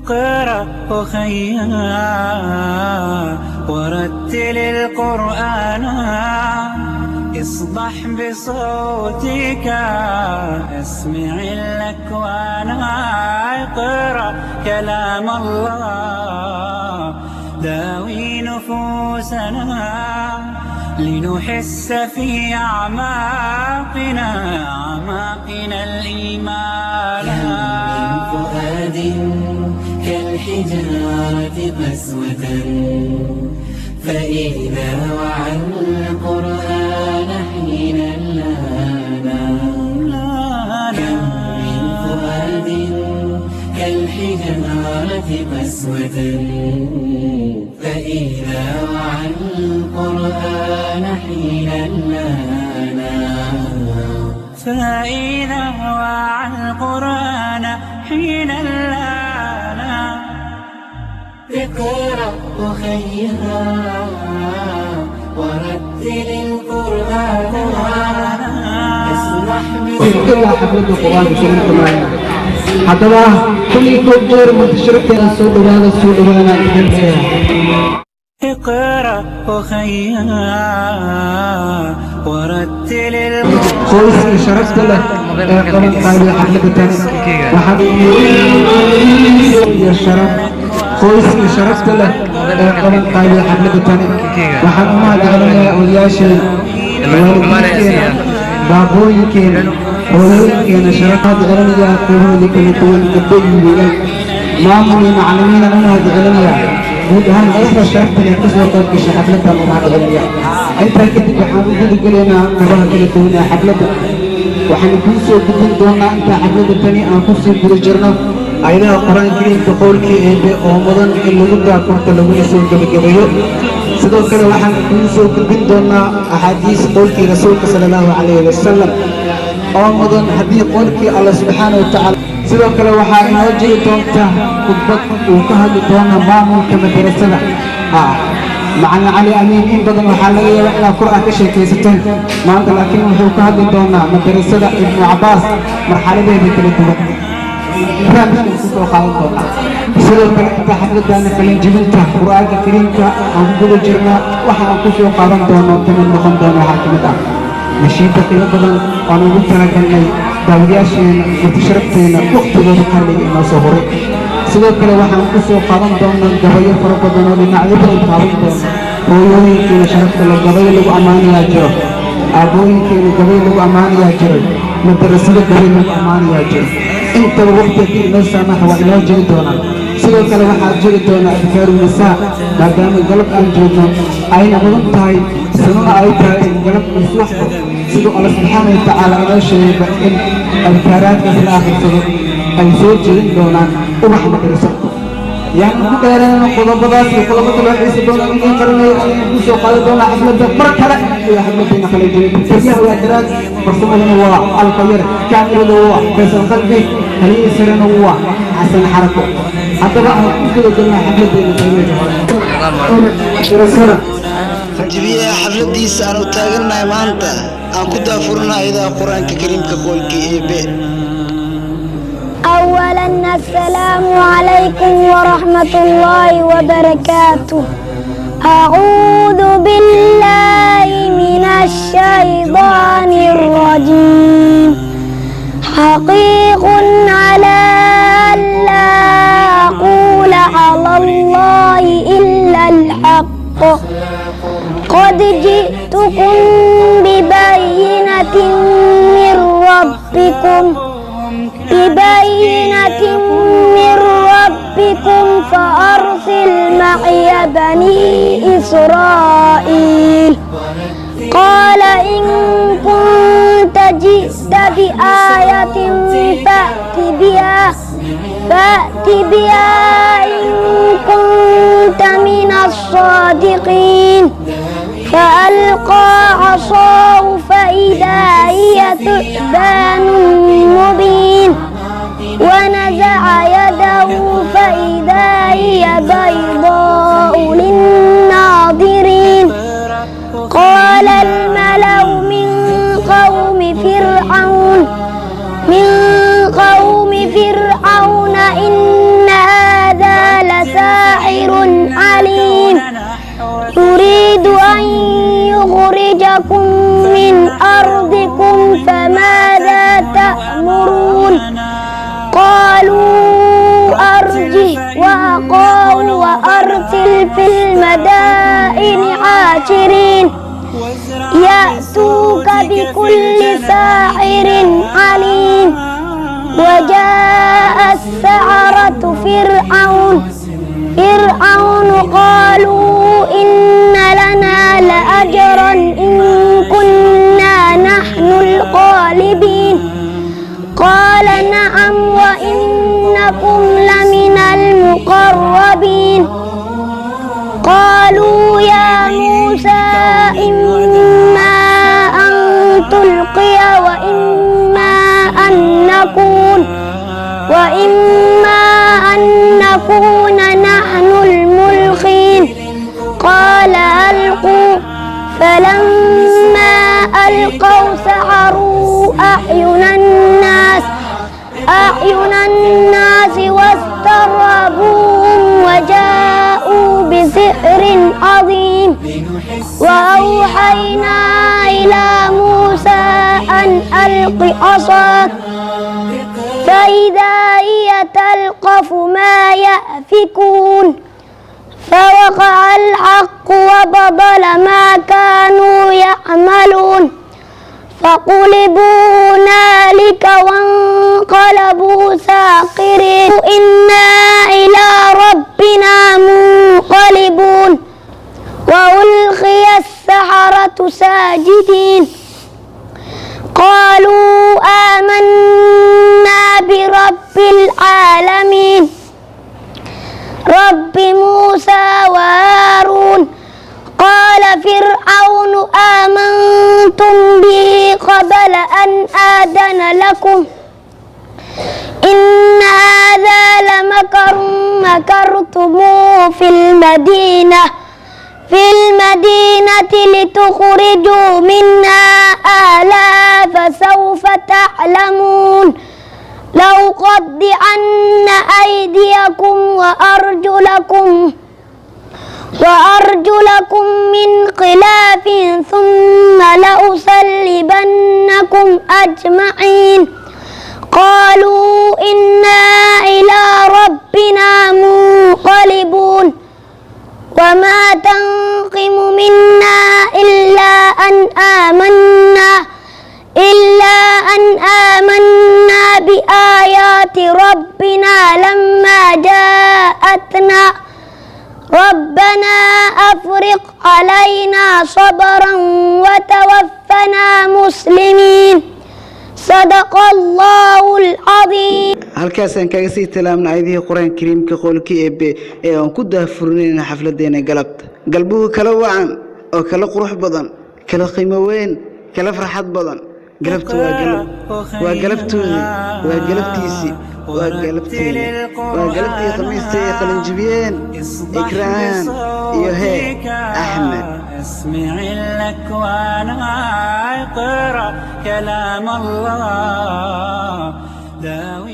اقرأ أخيا ورتل القرآن اصبح بصوتك اسمع الأكوان اقرأ كلام الله داوي نفوسنا لنحس في أعماقنا الإيمان. من فؤاد كالحجارة قسوة فإذا وعى القرآن حين لانا. كم من فؤاد كالحجارة قسوة فإذا وعى القرآن حين لانا. فإذا وعى القرآن حين لانا. اقرأ أخيا ورتل القرآن اسمح إلا حفظ القرآن بشرط معنا حتى كل كبير منتشرك السود وهذا السود وهذا الحمد. اقرأ أخيا ورتل خويس شرفت له طبعا قالوا حفلة تاني يا شرف خويس شرفت له طبعا قالوا حفلة تاني وحن ما دعنا ويا شيء بابويكين ويويكين شرفت غرنيا قولي كنتون كبيرين مامي معلمين أنا غرنيا ودهم أصلا شرفت لي قصة تركيش حفلتها مع غرنيا أنت كنت بحاول تقولنا نبغى كنتون حفلتها وحنكون سو بدون دونا أنت حفلة الثانية أنكون سو برجرنا أيضا القرآن الكريم تقول كي أمضان اللي نبدأ كنت لو نسوا كبيريو سدوا كذا وحنكون سو بدون دونا أحاديث قول كي رسولك صلى الله عليه وسلم أمضان حديث قول كي الله سبحانه وتعالى سدوا كذا وحنا وجه دونا كبك وكهل دونا مامو كمدرسنا معنا علي أمين إن بدنا حاليا وإحنا قرأة كشيء كيستين ما أنت لكن وحنا كهذا دونا مدرسة ابن عباس مرحلة بكرة كان سوق خالد دونا سلوك أنت حفظ دانا كلين جبنته قرآن الكريم كأن كل جرنا وحنا كسوق خالد دونا تمن مخن دونا حكمته مشيت في بدن أنا قلت لك إني داوياشين وتشربتين وقت ذكرني إنه صهوري sidoo kale waxaan ku soo qaadan doonaa gabayo fara badan oo dhinacyo badan qaadan doona hooyooyinkeena sharafta leh gabayo lagu ammaanayaa jiro aabooyinkeena gabayo lagu ammaanayaa jiro madarasada gabayo lagu ammaanayaa jiro intaba waqtiga inoo saamaxa waa inoo jiri doonaan sidoo kale waxaa jiri doona adkaaru nisaa maadaama galab aan joogno ayna mudan tahay sanana ay tahay in galab iswaxdo siduu alla subxaana watacaala inoo sheegayba in adkaaraadkaas la akhrirsado ay soo jeedin doonaan ubax madraso يعني كل هذا قضبات وقضبات الوحيس دون أن يقرن يجلس وقال دون حفلة بركة يا حفلتنا خليجين ترجع ويعتراض برسمه هو الخير كامل هو فيصل قلبي هل يسرن هو حسن حركه حتى بقى كل دون حفلتنا خليجين جبيه حفلتي سانو تاغنا مانتا ان كدا فرنا اذا قران الكريم كقولكي ايبي. أولاً السلام عليكم ورحمة الله وبركاته. أعوذ بالله من الشيطان الرجيم. حقيق على ألا أقول على الله إلا الحق. قد جئتكم ببينة من ربكم فأرسل معي بني إسرائيل. قال إن كنت جئت بآية فأت بها إن كنت من الصادقين. فألقى عصاه فإذا هي ثعبان مبين ونزع يده فإذا هي بيضاء للناظرين. قال الملأ من قوم فرعون إن هذا لكم من أرضكم فماذا تأمرون قالوا أرجه وأخاه وأرسل في المدائن حاشرين يأتوك بكل ساحر عليم وجاء السحرة فرعون قالوا إن لنا لأجرا إن كنا نحن الغالبين قال نعم وإنكم لمن المقربين قالوا يا موسى إما أن تلقي وإما أن نكون نحن الملقين قال ألقوا فلما ألقوا سحروا أعين الناس واسترهبوهم وجاءوا بسحر عظيم وأوحينا إلى موسى أن ألق عصاك فإذا هي تلقف ما يأفكون فوقع الحق وبطل ما كانوا يعملون فقلبوا هنالك وانقلبوا ساخرين إنا إلى ربنا منقلبون وألقي السحرة ساجدين قالوا آمنا برب العالمين رب موسى وهارون قال فرعون آمنتم به قبل أن آذن لكم إن هذا لمكر مكرتموه في المدينة لتخرجوا منها أهلها فسوف تعلمون لأقطعن أيديكم وأرجلكم من خلاف ثم لأصلبنكم أجمعين قالوا إنا إلى ربنا منقلبون وما تنقم منا إلا أن آمنا بآيات ربنا لما جاءتنا ربنا أفرغ علينا صبرا وتوفنا مسلمين صدق الله العظيم. halkaasaan kaga sii talaamna aayadihii quraanka kariimka qolkii ee aan ku daahfurnayna xafladeena galabta galbuhu kala wacan oo kala qurux badan kala qiimo weyn kala farxad badan galabtu waa galabtoodii waa galabtiisii waa galabtii khamiista ee qalinjibiyeen ikraan iyo أحمد اسمع الأكوان اقرأ كلام الله داوي